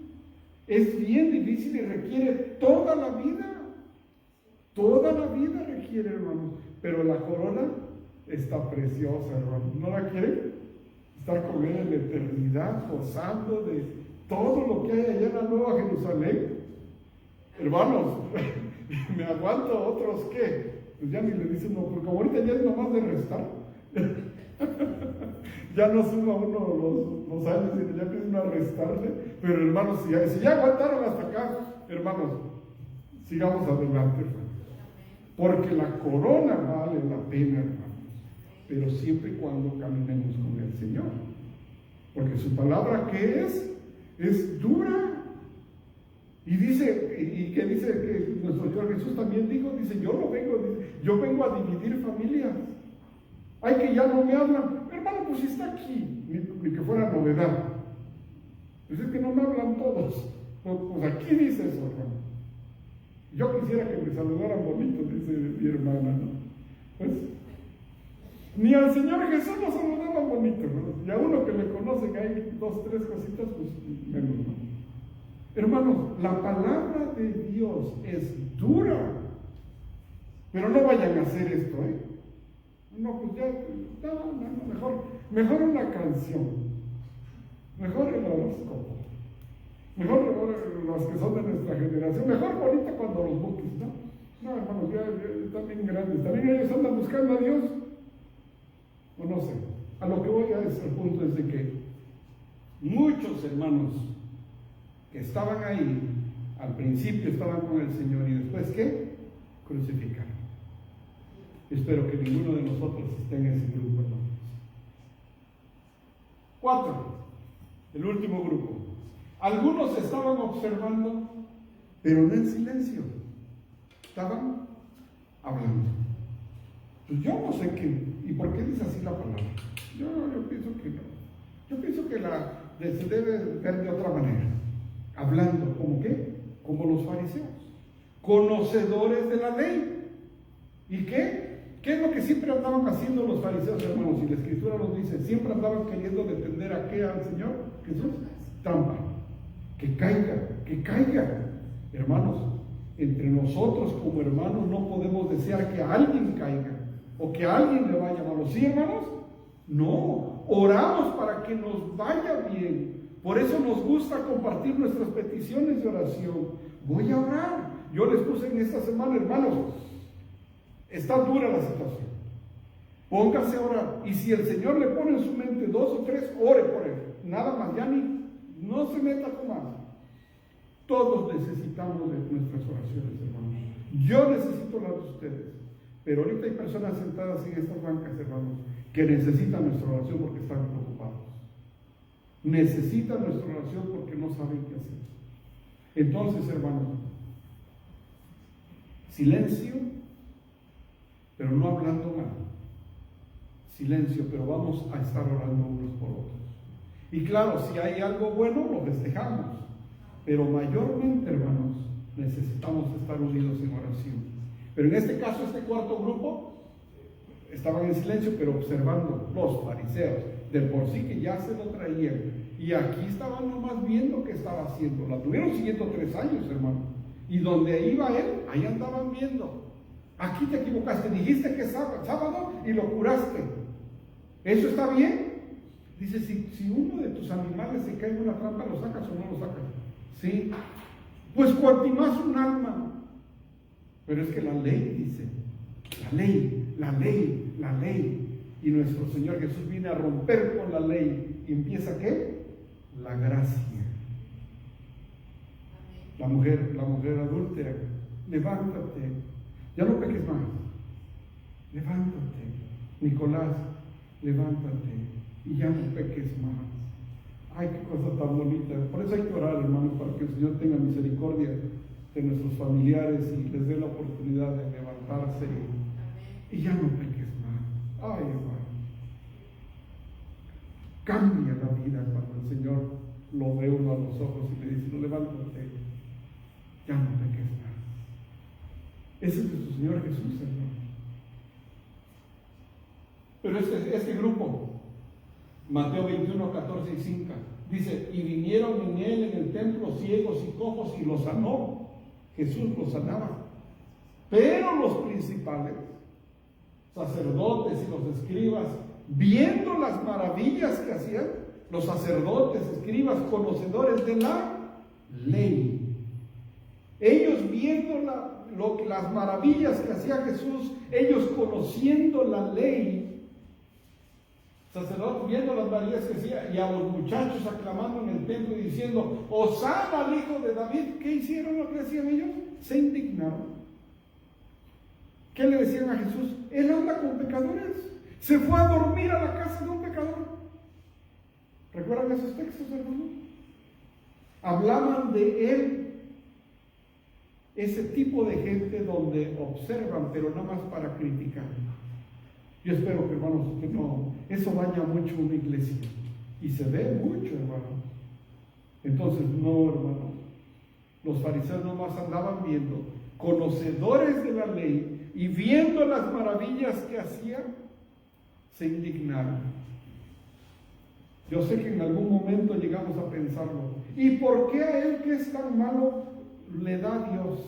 Es bien difícil y requiere toda la vida. Toda la vida requiere, hermanos. Pero la corona está preciosa, hermanos. ¿No la quieren? Estar con Él en la eternidad, gozando de todo lo que hay allá en la Nueva Jerusalén. Hermanos, me aguanto otros que, pues ya ni le dicen, no, porque ahorita ya es nomás de restar. Ya no suma uno los años y ya empiezan a restarle. Pero hermanos, si ya aguantaron hasta acá, hermanos, sigamos adelante, hermanos. Porque la corona vale la pena, hermanos, pero siempre y cuando caminemos con el Señor. Porque su palabra, ¿qué es? Es dura. Y dice, y que dice que nuestro Señor Jesús también dijo, dice, yo vengo a dividir familias. Ay, que ya no me hablan. Hermano, pues está aquí, ni que fuera novedad. Pues es que no me hablan todos. Pues aquí dice eso, hermano. Yo quisiera que me saludaran bonito, dice mi hermana, ¿no? Pues, ni al Señor Jesús nos saludaba bonito, ¿no? Y a uno que le conocen hay 2, 3 cositas, pues menos, ¿no? Hermanos, la palabra de Dios es dura, pero no vayan a hacer esto, ¿eh? No, pues ya, mejor una canción, mejor el horóscopo. Mejor los que son de nuestra generación, mejor ahorita cuando los buques, ¿no? No, hermanos, ya están bien grandes, también ellos andan buscando a Dios, o no sé. A lo que voy a decir, el punto es de que muchos hermanos que estaban ahí, al principio estaban con el Señor y después, ¿qué? Crucificaron. Espero que ninguno de nosotros esté en ese grupo, hermanos. 4, el último grupo. Algunos estaban observando, pero no en silencio, estaban hablando. Pues yo no sé qué, y por qué dice así la palabra. Yo pienso que no. Yo pienso que se debe ver de otra manera. Hablando, ¿como qué? Como los fariseos, conocedores de la ley. ¿Y qué? ¿Qué es lo que siempre andaban haciendo los fariseos, hermanos? Y la Escritura nos dice, siempre andaban queriendo defender a qué al Señor Jesús. Trampa. Que caiga. Hermanos, entre nosotros como hermanos no podemos desear que alguien caiga o que alguien le vaya malo. ¿Sí, hermanos? No, oramos para que nos vaya bien. Por eso nos gusta compartir nuestras peticiones de oración. Voy a orar. Yo les puse en esta semana, hermanos, está dura la situación. Póngase a orar. Y si el Señor le pone en su mente 2 o 3, ore por él. Nada más, ya no se meta con más. Todos necesitamos de nuestras oraciones, hermanos. Yo necesito las de ustedes. Pero ahorita hay personas sentadas en estas bancas, hermanos, que necesitan nuestra oración porque están preocupados. Necesitan nuestra oración porque no saben qué hacer. Entonces, hermanos, silencio, pero no hablando mal. Silencio, pero vamos a estar orando unos por otros. Y claro, si hay algo bueno, lo festejamos. Pero mayormente, hermanos, necesitamos estar unidos en oración. Pero en este caso, este cuarto grupo estaban en silencio, pero observando los fariseos, de por sí que ya se lo traían. Y aquí estaban nomás viendo qué estaba haciendo. La tuvieron siguiendo 3 años, hermano. Y donde iba él, ahí andaban viendo. Aquí te equivocaste, dijiste que es sábado y lo curaste. ¿Eso está bien? Dice, si uno de tus animales se cae en una trampa, ¿lo sacas o no lo sacas? Sí. Pues cuanto más un alma. Pero es que la ley dice, la ley. Y nuestro Señor Jesús viene a romper con la ley. ¿Y empieza qué? La gracia. La mujer adúltera, levántate. Ya no peques más. Levántate. Nicolás, levántate. Y ya no peques más. Ay, qué cosa tan bonita. Por eso hay que orar, hermanos, para que el Señor tenga misericordia de nuestros familiares y les dé la oportunidad de levantarse y ya no peques más. Ay, hermano. Cambia la vida cuando el Señor lo ve uno a los ojos y le dice, no, levántate, ya no peques más. Ese es nuestro Señor Jesús, hermano. Pero este grupo, Mateo 21, 14 y 5, dice, y vinieron en él en el templo ciegos y cojos y los sanó. Jesús los sanaba. Pero los principales, sacerdotes y los escribas, viendo las maravillas que hacían, los sacerdotes, escribas, conocedores de la ley, ellos viendo las maravillas que hacía Jesús, ellos conociendo la ley, sacerdotes viendo las maravillas que hacía, y a los muchachos aclamando en el templo y diciendo, Hosana al hijo de David. ¿Qué hicieron lo que hacían ellos? Se indignaron. ¿Qué le decían a Jesús? Él anda con pecadores. Se fue a dormir a la casa de un pecador. ¿Recuerdan esos textos, hermanos? Hablaban de él. Ese tipo de gente donde observan, pero nada más para criticar. Yo espero que, hermanos, que no, eso daña mucho una iglesia. Y se ve mucho, hermanos. Entonces, no, hermanos. Los fariseos nomás andaban viendo, conocedores de la ley, y viendo las maravillas que hacía, se indignaron. Yo sé que en algún momento llegamos a pensarlo. ¿Y por qué a él que es tan malo le da Dios?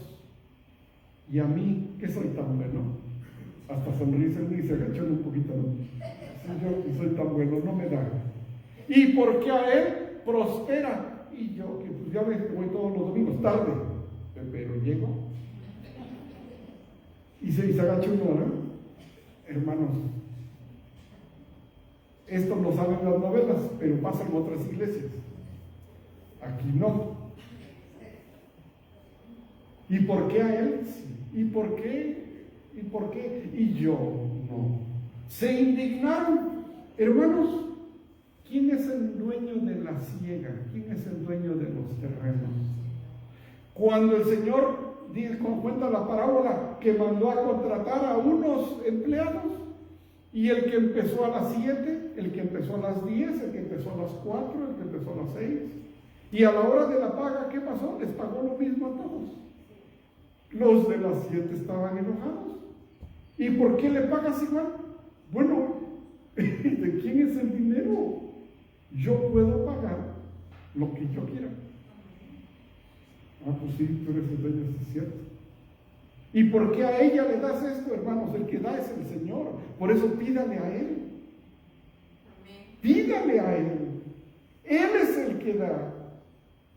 Y a mí, que soy tan bueno. Hasta sonrisa y se agachó un poquito. Yo que soy tan bueno, no me da. ¿Y por qué a él prospera? Y yo, que pues ya ves que voy todos los domingos tarde, pero llego. Y se agacha uno, ¿no? Hermanos, esto no saben las novelas, pero pasa en otras iglesias. Aquí no. ¿Y por qué a él? Sí. ¿Y por qué? ¿Y por qué? Y yo no. Se indignaron. Hermanos, ¿quién es el dueño de la siega? ¿Quién es el dueño de los terrenos? Cuando el Señor cuenta la parábola que mandó a contratar a unos empleados, Y el que empezó a las 7, el que empezó a las 10, el que empezó a las 4, el que empezó a las 6. Y a la hora de la paga, ¿qué pasó? Les pagó lo mismo a todos. Los de las 7 estaban enojados. ¿Y por qué le pagas igual? Bueno, ¿de quién es el dinero? Yo puedo pagar lo que yo quiera. Ah, pues sí, tú eres el dueño, es cierto. ¿Y por qué a ella le das esto, hermanos? El que da es el Señor. Por eso pídale a Él. Pídale a Él. Él es el que da.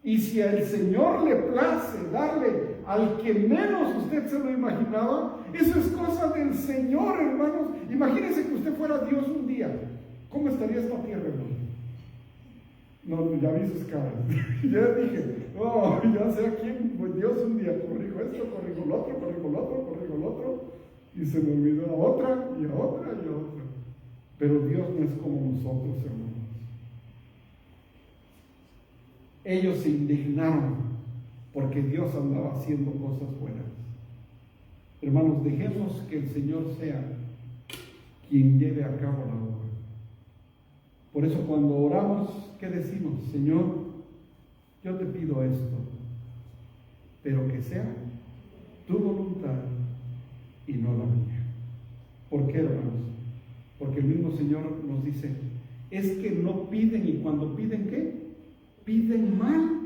Y si al Señor le place darle al que menos usted se lo imaginaba, eso es cosa del Señor, hermanos. Imagínense que usted fuera Dios un día. ¿Cómo estaría esta tierra, hermano? No, ya vi sus caras. Ya dije, oh, ya sé a quién, pues Dios un día corrijo esto, corrijo lo otro, corrijo lo otro, corrijo lo otro, y se me olvidó a otra, y a otra, y a otra. Pero Dios no es como nosotros, hermanos. Ellos se indignaron porque Dios andaba haciendo cosas buenas. Hermanos, dejemos que el Señor sea quien lleve a cabo la obra. Por eso cuando oramos, ¿qué decimos? Señor, yo te pido esto, pero que sea tu voluntad y no la mía. ¿Por qué, hermanos? Porque el mismo Señor nos dice, es que no piden, y cuando piden, ¿qué? Piden mal.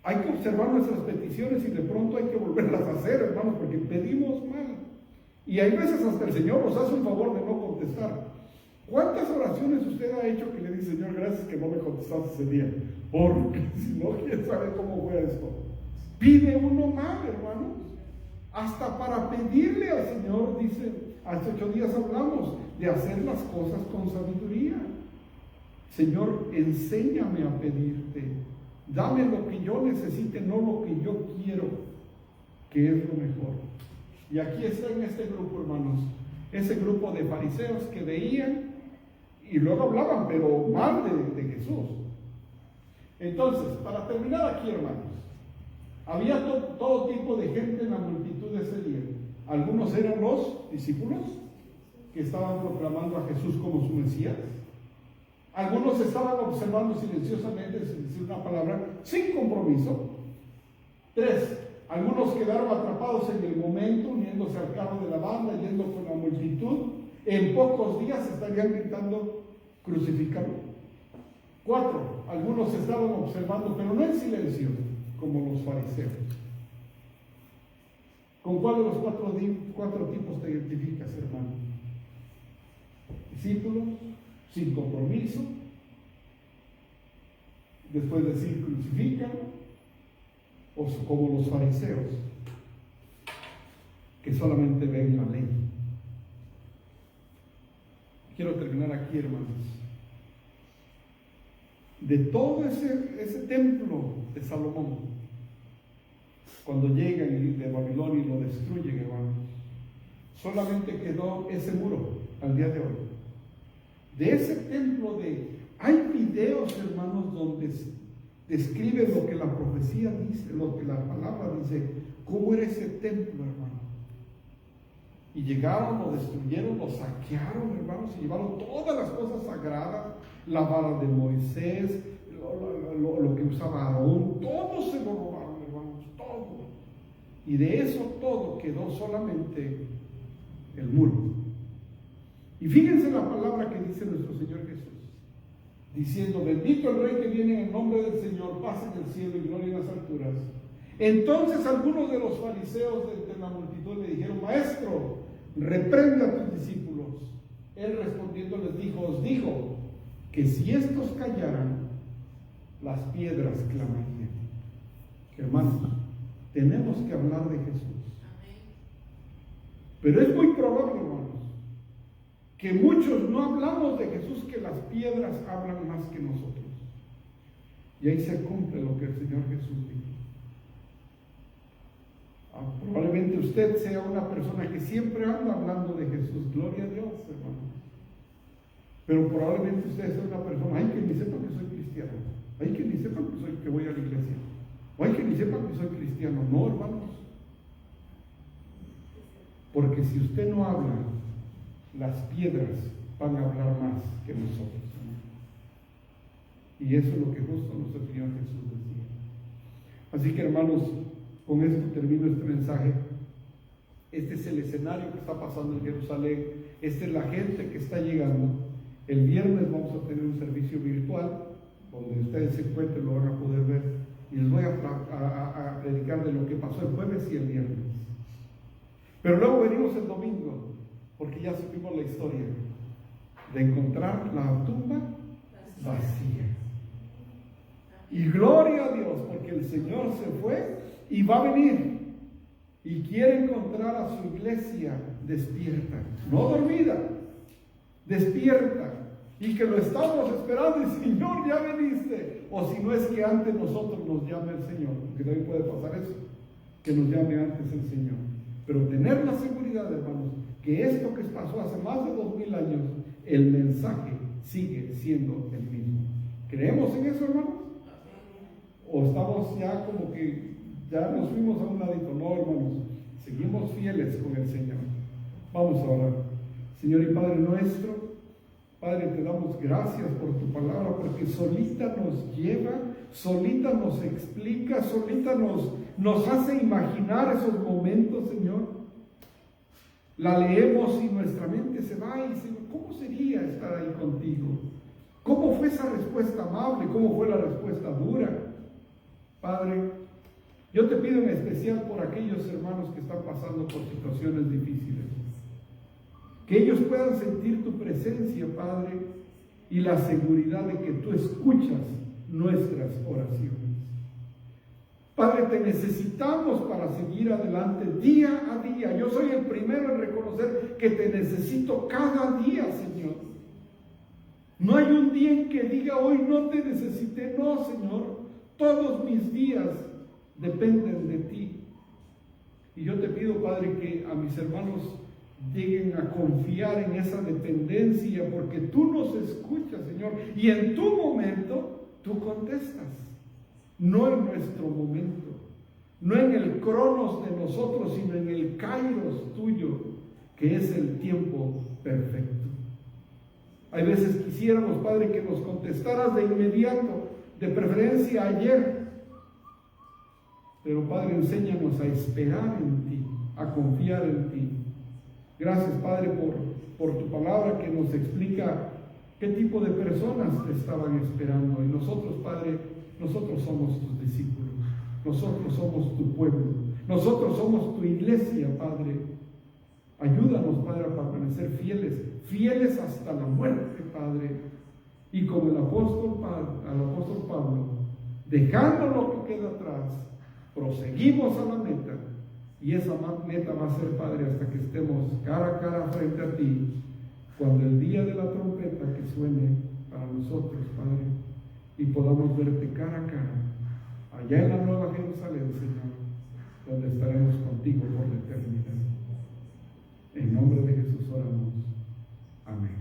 Hay que observar nuestras peticiones y de pronto hay que volverlas a hacer, hermanos, porque pedimos mal. Y hay veces hasta el Señor nos hace un favor de no contestar. ¿Cuántas oraciones usted ha hecho que le dice, Señor, gracias que no me contestaste ese día? Porque si no, quién sabe cómo fue esto. Pide uno mal, hermanos. Hasta para pedirle al Señor, dice, hace 8 días hablamos de hacer las cosas con sabiduría. Señor, enséñame a pedirte. Dame lo que yo necesite, no lo que yo quiero, que es lo mejor. Y aquí está en este grupo, hermanos, ese grupo de fariseos que veían y luego hablaban, pero mal de Jesús. Entonces, para terminar aquí, hermanos, había todo tipo de gente en la multitud de ese día. Algunos eran los discípulos que estaban proclamando a Jesús como su Mesías. Algunos estaban observando silenciosamente, sin decir una palabra, sin compromiso. 3. Algunos quedaron atrapados en el momento, uniéndose al carro de la banda, yendo con la multitud. En pocos días estarían gritando, crucifícalo. 4. Algunos estaban observando, pero no en silencio, como los fariseos. ¿Con cuál de los cuatro tipos te identificas, hermano? Discípulos, sin compromiso, después decir crucifícalo, o como los fariseos, que solamente ven la ley. Quiero terminar aquí, hermanos. De todo ese templo de Salomón, cuando llegan de Babilonia y lo destruyen, hermanos, solamente quedó ese muro al día de hoy. De ese templo hay videos, hermanos, donde describe lo que la profecía dice, lo que la palabra dice, cómo era ese templo, hermano. Y llegaron, lo destruyeron, lo saquearon, hermanos, y llevaron todas las cosas sagradas, la vara de Moisés, lo que usaba Aarón, todo se lo robaron, hermanos, todo. Y de eso todo quedó solamente el muro. Y fíjense la palabra que dice nuestro Señor Jesús, diciendo, bendito el Rey que viene en el nombre del Señor, paz en el cielo y gloria en las alturas. Entonces algunos de los fariseos de la multitud le dijeron, Maestro, reprende a tus discípulos. Él respondiendo les dijo, os digo que si estos callaran, las piedras clamarían. Hermanos, tenemos que hablar de Jesús. Pero es muy probable, hermanos, que muchos no hablamos de Jesús, que las piedras hablan más que nosotros. Y ahí se cumple lo que el Señor Jesús dijo. Probablemente usted sea una persona que siempre anda hablando de Jesús, gloria a Dios, hermano. Pero probablemente usted sea una persona, ay, que ni sepa que soy cristiano, ay, que ni sepa que voy a la iglesia, ay, que ni sepa que soy cristiano. No, hermanos. Porque si usted no habla las piedras van a hablar más que nosotros. Y eso es lo que justo nuestro Señor Jesús decía. Así que, hermanos, con esto termino este mensaje. Este es el escenario que está pasando en Jerusalén. Esta es la gente que está llegando. El viernes vamos a tener un servicio virtual, donde ustedes se encuentren, lo van a poder ver. Y les voy a predicar de lo que pasó el jueves y el viernes. Pero luego venimos el domingo, porque ya supimos la historia de encontrar la tumba vacía. Y gloria a Dios, porque el Señor se fue y va a venir. Y quiere encontrar a su iglesia despierta, no dormida, despierta. Y que lo estamos esperando, y Señor, ya veniste. O si no es que antes nosotros nos llame el Señor, porque también puede pasar eso, que nos llame antes el Señor. Pero tener la seguridad, hermanos, que esto que pasó hace más de 2000 años, el mensaje sigue siendo el mismo. ¿Creemos en eso, hermanos? ¿O estamos ya como que ya nos fuimos a un ladito? No, hermanos, seguimos fieles con el Señor. Vamos a orar. Señor y Padre nuestro, Padre, te damos gracias por tu palabra, porque solita nos lleva, solita nos explica, solita nos hace imaginar esos momentos, Señor. La leemos y nuestra mente se va y dice, ¿cómo sería estar ahí contigo? ¿Cómo fue esa respuesta amable? ¿Cómo fue la respuesta dura? Padre, yo te pido en especial por aquellos hermanos que están pasando por situaciones difíciles, que ellos puedan sentir tu presencia, Padre, y la seguridad de que tú escuchas nuestras oraciones. Padre, te necesitamos para seguir adelante día a día. Yo soy el primero en reconocer que te necesito cada día, Señor. No hay un día en que diga hoy no te necesité. No, Señor. Todos mis días dependen de ti. Y yo te pido, Padre, que a mis hermanos lleguen a confiar en esa dependencia, porque tú nos escuchas, Señor, y en tu momento tú contestas, no en nuestro momento, no en el cronos de nosotros, sino en el kairos tuyo, que es el tiempo perfecto. Hay veces quisiéramos, Padre, que nos contestaras de inmediato, de preferencia ayer, pero Padre, enséñanos a esperar en ti, a confiar en ti. Gracias, Padre, por tu palabra que nos explica qué tipo de personas te estaban esperando. Y nosotros, Padre, nosotros somos tus discípulos, nosotros somos tu pueblo, nosotros somos tu iglesia, Padre. Ayúdanos, Padre, a permanecer fieles hasta la muerte, Padre. Y como el apóstol Pablo, dejando lo que queda atrás, proseguimos a la meta. Y esa meta va a ser, Padre, hasta que estemos cara a cara frente a ti, cuando el día de la trompeta que suene para nosotros, Padre, y podamos verte cara a cara, allá en la Nueva Jerusalén, Señor, donde estaremos contigo por la eternidad. En nombre de Jesús oramos. Amén.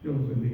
Dios los bendiga.